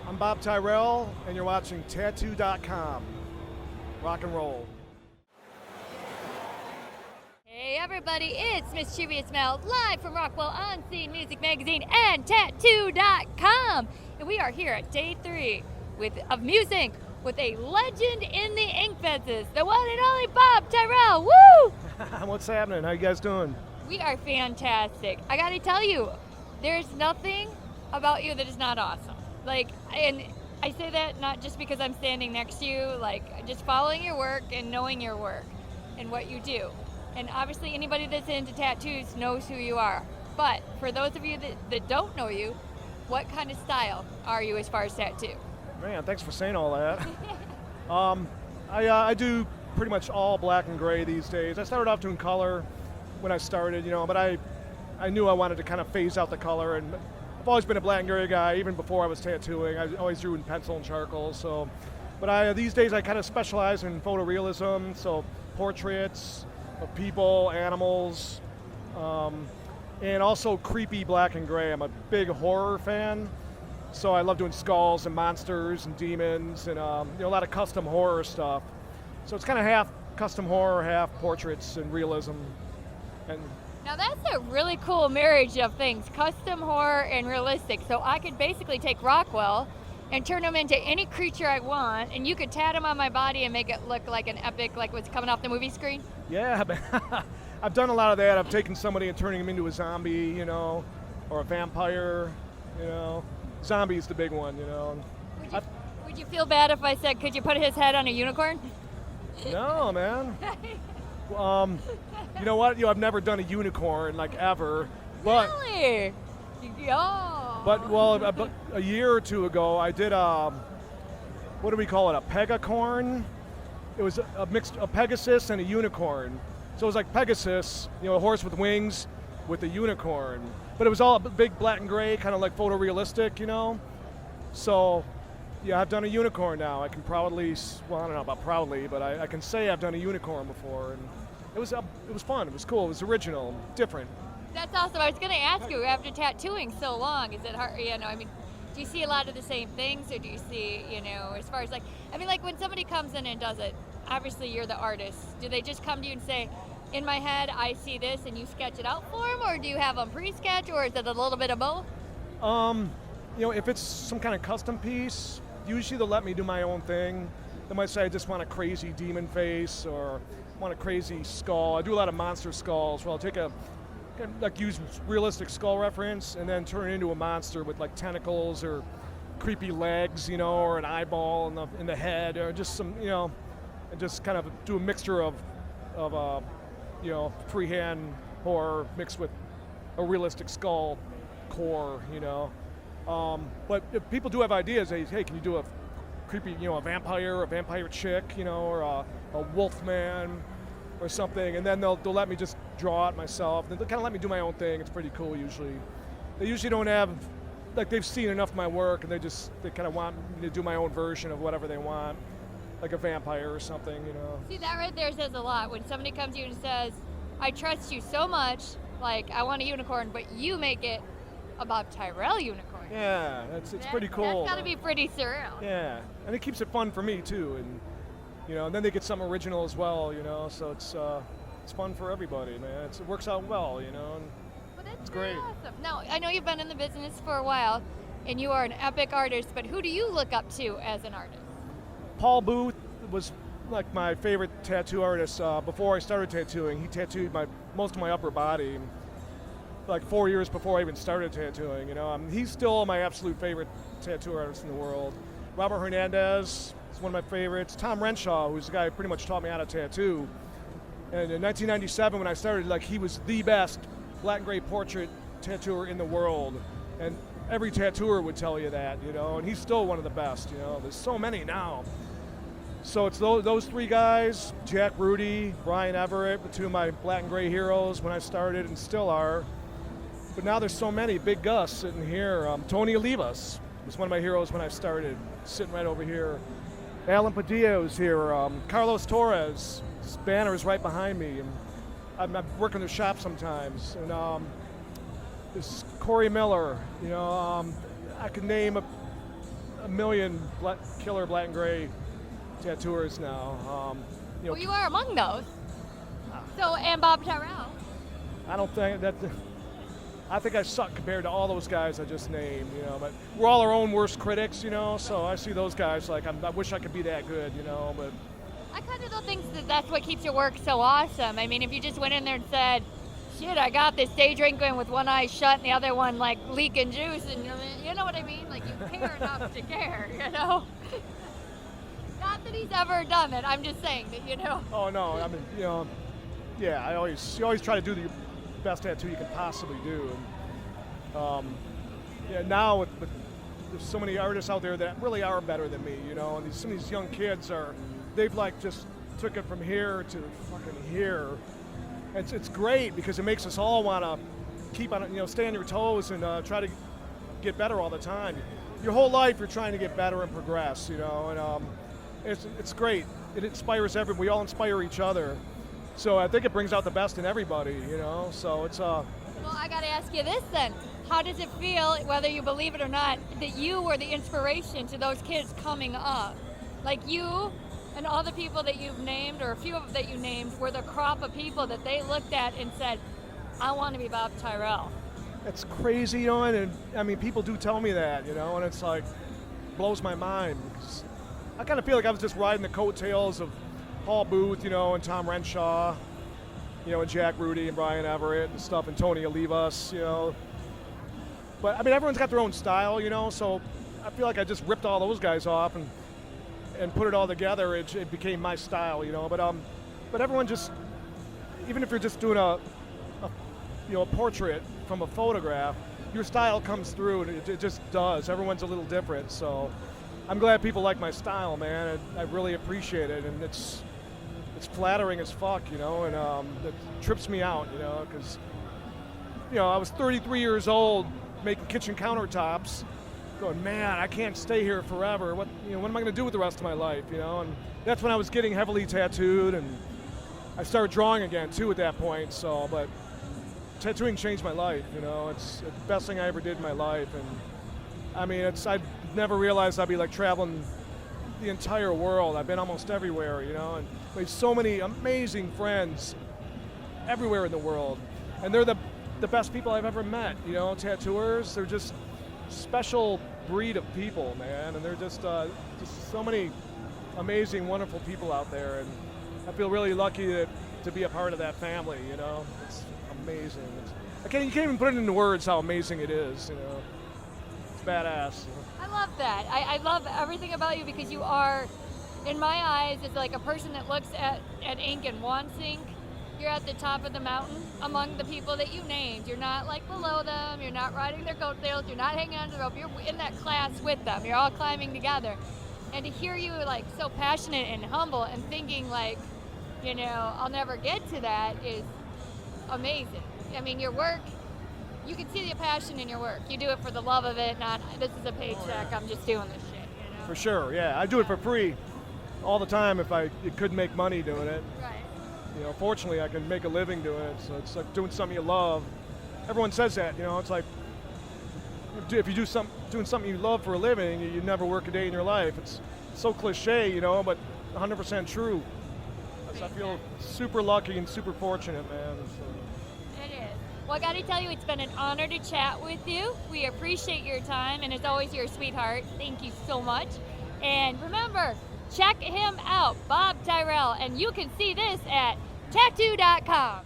I'm Bob Tyrrell, and you're watching Tattoo.com. Rock and roll. Hey everybody, it's Mischievous Mel live from Rockwell On Scene Music Magazine and Tattoo.com. And we are here at day 3 of MUSINK with a legend in the ink fences, the one and only Bob Tyrrell. Woo! What's happening? How you guys doing? We are fantastic. I gotta tell you, there's nothing about you that is not awesome. And I say that not just because I'm standing next to you, just following your work and knowing your work and what you do. And obviously anybody that's into tattoos knows who you are. But for those of you that don't know you, what kind of style are you as far as tattoo? Man, thanks for saying all that. I do pretty much all black and gray these days. I started off doing color when I started, but I knew I wanted to kind of phase out the color, and I've always been a black and gray guy, even before I was tattooing. I always drew in pencil and charcoal, but these days I kind of specialize in photorealism, so portraits of people, animals, and also creepy black and gray. I'm a big horror fan, so I love doing skulls and monsters and demons and a lot of custom horror stuff. So it's kind of half custom horror, half portraits and realism. And now that's a really cool marriage of things, custom horror and realistic. So I could basically take Rockwell and turn them into any creature I want, and you could tat them on my body and make it look like an epic, like what's coming off the movie screen? Yeah, I've done a lot of that. I've taken somebody and turning them into a zombie, or a vampire, Zombie's the big one, Would you feel bad if I said, could you put his head on a unicorn? No, man. You know what? I've never done a unicorn, ever. But, really? Oh. But a year or two ago, I did what do we call it? A pegacorn. It was a Pegasus and a unicorn. So it was like Pegasus, a horse with wings, with a unicorn. But it was all big black and gray, kind of like photorealistic, So, yeah, I've done a unicorn now. I can proudly, well, I don't know about proudly, but I can say I've done a unicorn before, and it was fun. It was cool. It was original, different. That's awesome. I was going to ask you, after tattooing so long, is it hard? Do you see a lot of the same things, or do you see, as far as when somebody comes in and does it, obviously you're the artist. Do they just come to you and say, in my head, I see this, and you sketch it out for them, or do you have them pre-sketch, or is it a little bit of both? If it's some kind of custom piece, usually they'll let me do my own thing. They might say, I just want a crazy demon face, or want a crazy skull. I do a lot of monster skulls, where I'll take use realistic skull reference and then turn it into a monster with tentacles or creepy legs, or an eyeball in the head, or just some, and just kind of do a mixture of freehand horror mixed with a realistic skull core, But if people do have ideas, they say, hey, can you do a creepy, a vampire chick, or a wolf man or something, and then they'll let me just draw it myself. They'll kind of let me do my own thing. It's pretty cool usually. They usually don't have, they've seen enough of my work, and they kind of want me to do my own version of whatever they want, like a vampire or something, See, that right there says a lot. When somebody comes to you and says, I trust you so much, I want a unicorn, but you make it about Tyrrell unicorn. Yeah, it's pretty cool. That's got to be pretty surreal. Yeah, and it keeps it fun for me too, and and then they get something original as well, so it's fun for everybody, man. It works out well, and Well, that's it's great. Awesome. Now, I know you've been in the business for a while, and you are an epic artist, but who do you look up to as an artist? Paul Booth was my favorite tattoo artist before I started tattooing. He tattooed most of my upper body 4 years before I even started tattooing, He's still my absolute favorite tattoo artist in the world. Robert Hernandez is one of my favorites. Tom Renshaw, who's the guy who pretty much taught me how to tattoo. And in 1997, when I started, he was the best black and gray portrait tattooer in the world. And every tattooer would tell you that, and he's still one of the best, There's so many now. So it's those three guys, Jack Rudy, Brian Everett, the two of my black and gray heroes when I started and still are. But now there's so many. Big Gus sitting here. Tony Olivas was one of my heroes when I started, sitting right over here. Alan Padilla was here. Carlos Torres, his banner is right behind me. And I work in their shop sometimes. And this Corey Miller, I could name a million killer black and gray tattooers now. Well, you are among those. So, and Bob Tyrrell. I don't think that. I think I suck compared to all those guys I just named, you know. But we're all our own worst critics, you know. So I see those guys like I wish I could be that good, you know. But I kind of don't think that's what keeps your work so awesome. I mean, if you just went in there and said, "Shit, I got this day drinking with one eye shut and the other one like leaking juice," and you know what I mean? Like you care enough to care, you know. Not that he's ever done it. I'm just saying that, you know. Oh no, I mean, you know, yeah. You always try to do the best tattoo you can possibly do. And yeah, now there's so many artists out there that really are better than me, you know. And some of these young kids they've like just took it from here to fucking here. It's great because it makes us all want to keep on, you know, stay on your toes and try to get better all the time. Your whole life you're trying to get better and progress, you know. And it's great. It inspires everyone. We all inspire each other. So I think it brings out the best in everybody, you know. So it's Well, I got to ask you this then. How does it feel, whether you believe it or not, that you were the inspiration to those kids coming up? Like you and all the people that you've named, or a few of that you named, were the crop of people that they looked at and said, "I want to be Bob Tyrrell." It's crazy, you know, and I mean, people do tell me that, you know, and it's like, blows my mind. I kind of feel like I was just riding the coattails of Paul Booth, you know, and Tom Renshaw, you know, and Jack Rudy and Brian Everett and stuff, and Tony Olivas, you know. But I mean, everyone's got their own style, you know, so I feel like I just ripped all those guys off and put it all together. It became my style, you know. But everyone just, even if you're just doing a portrait from a photograph, your style comes through, and it just does. Everyone's a little different, so I'm glad people like my style, man. And I really appreciate it, and it's flattering as fuck, you know, and it trips me out, you know, because, you know, I was 33 years old making kitchen countertops, going, man, I can't stay here forever. What am I going to do with the rest of my life, you know? And that's when I was getting heavily tattooed, and I started drawing again too at that point. So, but tattooing changed my life, you know. It's the best thing I ever did in my life, and I mean, I never realized I'd be like traveling the entire world. I've been almost everywhere, you know, and made so many amazing friends everywhere in the world, and they're the best people I've ever met, you know. Tattooers, they're just special breed of people, man, and they're just so many amazing, wonderful people out there, and I feel really lucky to be a part of that family, you know. It's amazing. You can't even put it into words how amazing it is, you know. It's badass. You know? I love that. I love everything about you, because you are, in my eyes, it's like a person that looks at ink and wants ink. You're at the top of the mountain among the people that you named. You're not like below them. You're not riding their coattails. You're not hanging on to the rope. You're in that class with them. You're all climbing together. And to hear you like so passionate and humble and thinking like, you know, I'll never get to that is amazing. I mean, your work, you can see the passion in your work. You do it for the love of it, not this is a paycheck, I'm just doing this shit, you know? For sure, yeah. I do it for free all the time if I couldn't make money doing it. Right. You know, fortunately, I can make a living doing it, so it's like doing something you love. Everyone says that, you know, it's like, if you doing something you love for a living, you never work a day in your life. It's so cliche, you know, but 100% true. So I feel super lucky and super fortunate, man. So. It is. Well, I got to tell you, it's been an honor to chat with you. We appreciate your time, and as always, you're a sweetheart. Thank you so much. And remember, check him out, Bob Tyrrell, and you can see this at Tattoo.com.